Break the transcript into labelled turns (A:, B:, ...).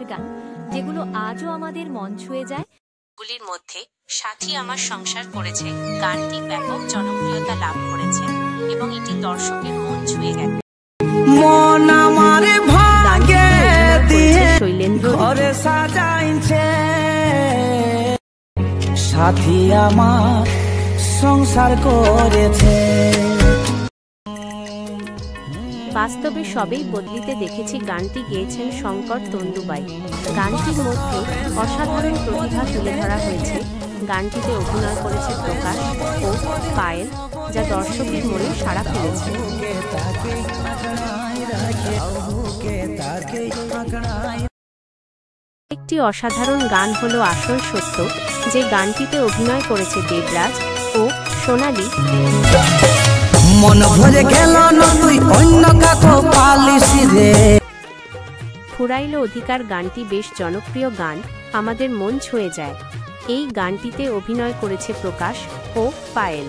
A: দুঃখের গান, যেগুলো আজও আমাদের মন ছুঁয়ে যায়।
B: গুলির মধ্যে সাথী আমার সংসার করেছে গানটি ব্যাপক জনপ্রিয়তা লাভ করেছে এবং এটি দর্শকের মন ছুঁয়ে গেছে।
C: মন আমার ভাগে দিয়ে
A: শৈলেন্দ্র
C: ঘরে সাজাইছে, সাথী আমার সংসার করেছে।
B: বাস্তবে সবেই বদলিতে দেখেছি গানটি গেয়েছেন শঙ্কর তন্দুবাই। গানটির মধ্যে অসাধারণ প্রতিভা তুলে ধরা হয়েছে। গানটিতে অভিনয় করেছে প্রকাশ ও পায়েল, যা দর্শকের মনে সাড়া ফেলেছে। একটি অসাধারণ গান হলো আসল সত্য, যে গানটিতে অভিনয় করেছে দেবরাজ ও সোনালী।
C: মন ভরে গেল না তুই অন্য কাকো পালিস রে।
B: ফুরাইল অধিকার গানটি বেশ জনপ্রিয় গান, আমাদের মন ছুঁয়ে যায়। এই গানটিতে অভিনয় করেছে প্রকাশ ও পায়েল।